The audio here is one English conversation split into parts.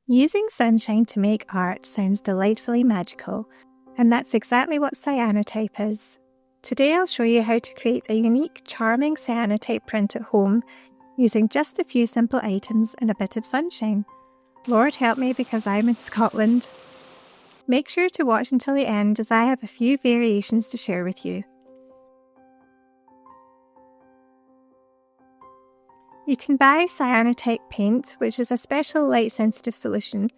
Using sunshine to make art sounds delightfully magical, and that's exactly what cyanotype is. Today I'll show you how to create a unique, charming cyanotype print at home using just a few simple items and a bit of sunshine. Lord help me, because I'm in Scotland. Make sure to watch until the end, as I have a few variations to share with you. You can buy cyanotype paint, which is a special light-sensitive solution,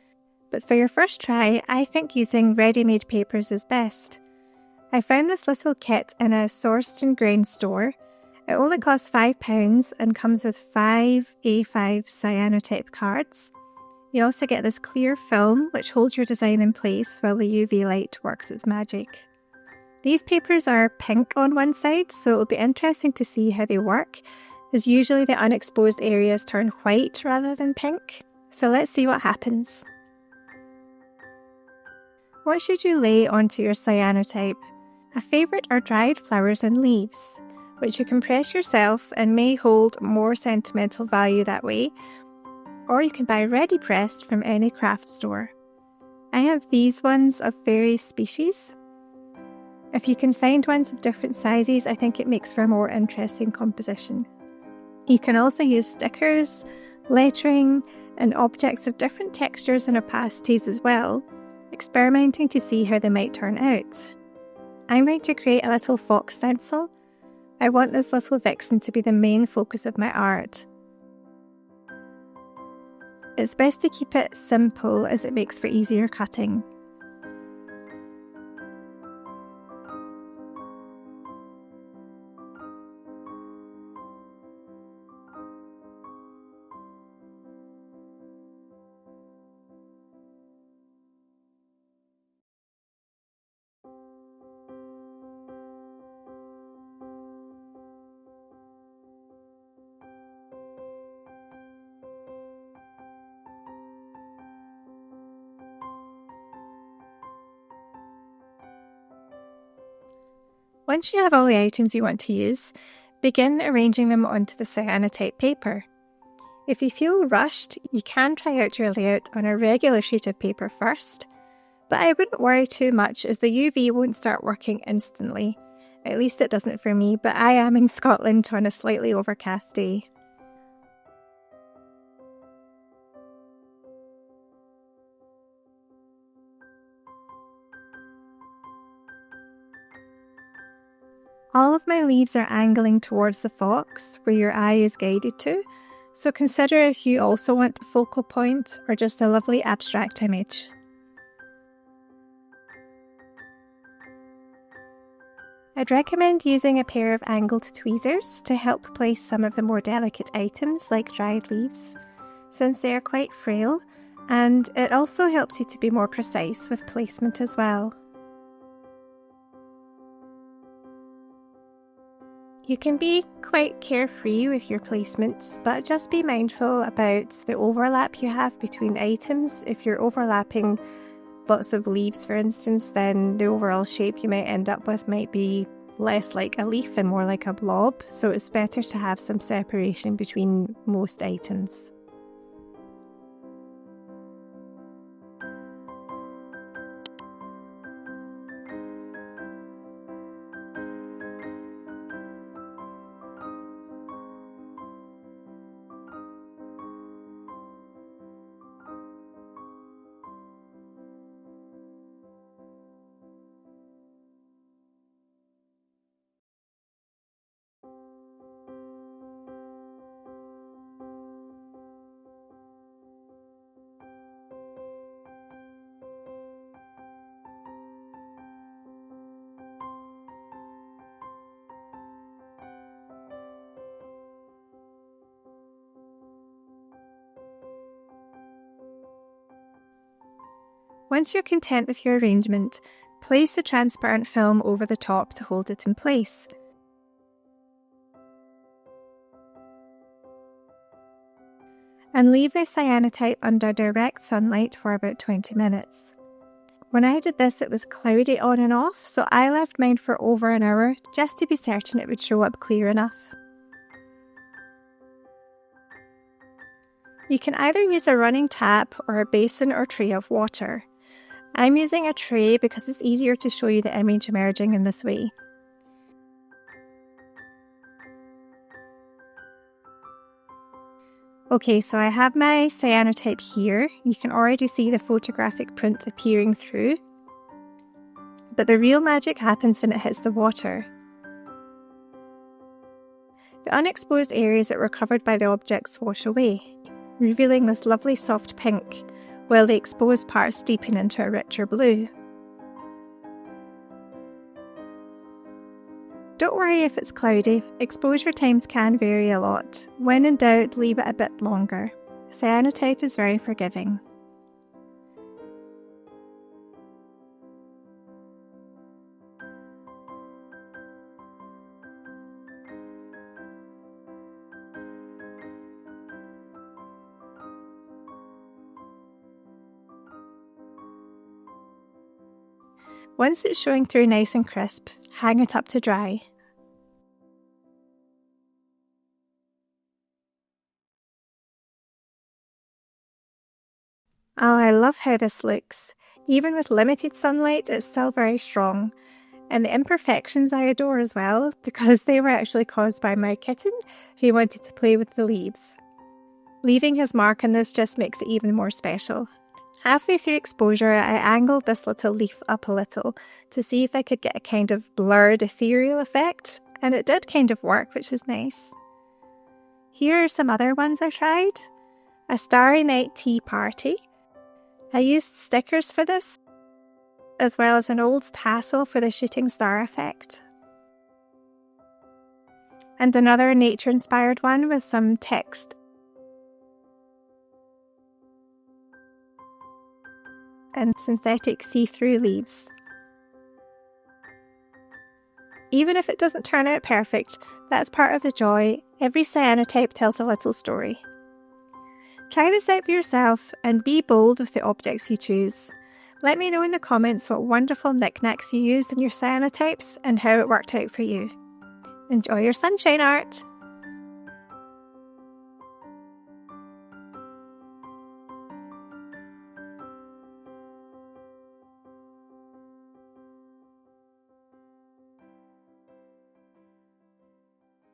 but for your first try, I think using ready-made papers is best. I found this little kit in a sourced and ground store. It only costs £5 and comes with 5 A5 cyanotype cards. You also get this clear film which holds your design in place while the UV light works its magic. These papers are pink on one side, so it'll be interesting to see how they work, as usually the unexposed areas turn white rather than pink. So let's see what happens. What should you lay onto your cyanotype? A favourite are dried flowers and leaves, which you can press yourself and may hold more sentimental value that way, or you can buy ready pressed from any craft store. I have these ones of various species. If you can find ones of different sizes, I think it makes for a more interesting composition. You can also use stickers, lettering, and objects of different textures and opacities as well, experimenting to see how they might turn out. I'm going to create a little fox stencil. I want this little vixen to be the main focus of my art. It's best to keep it simple, as it makes for easier cutting. Once you have all the items you want to use, begin arranging them onto the cyanotype paper. If you feel rushed, you can try out your layout on a regular sheet of paper first, but I wouldn't worry too much, as the UV won't start working instantly. At least it doesn't for me, but I am in Scotland on a slightly overcast day. All of my leaves are angling towards the fox, where your eye is guided to, so consider if you also want a focal point or just a lovely abstract image. I'd recommend using a pair of angled tweezers to help place some of the more delicate items like dried leaves, since they are quite frail, and it also helps you to be more precise with placement as well. You can be quite carefree with your placements, but just be mindful about the overlap you have between items. If you're overlapping lots of leaves, for instance, then the overall shape you might end up with might be less like a leaf and more like a blob, so it's better to have some separation between most items. Once you're content with your arrangement, place the transparent film over the top to hold it in place. And leave the cyanotype under direct sunlight for about 20 minutes. When I did this, it was cloudy on and off, so I left mine for over an hour just to be certain it would show up clear enough. You can either use a running tap or a basin or tray of water. I'm using a tray because it's easier to show you the image emerging in this way. Okay, so I have my cyanotype here. You can already see the photographic print appearing through. But the real magic happens when it hits the water. The unexposed areas that were covered by the objects wash away, revealing this lovely soft pink, while the exposed parts deepen into a richer blue. Don't worry if it's cloudy, exposure times can vary a lot. When in doubt, leave it a bit longer. Cyanotype is very forgiving. Once it's showing through nice and crisp, hang it up to dry. Oh, I love how this looks. Even with limited sunlight, it's still very strong. And the imperfections I adore as well, because they were actually caused by my kitten who wanted to play with the leaves. Leaving his mark on this just makes it even more special. Halfway through exposure, I angled this little leaf up a little to see if I could get a kind of blurred ethereal effect, and it did kind of work, which is nice. Here are some other ones I tried. A Starry Night Tea Party. I used stickers for this, as well as an old tassel for the shooting star effect. And another nature-inspired one with some text. And synthetic see-through leaves. Even if it doesn't turn out perfect, that's part of the joy. Every cyanotype tells a little story. Try this out for yourself and be bold with the objects you choose. Let me know in the comments what wonderful knickknacks you used in your cyanotypes and how it worked out for you. Enjoy your sunshine art!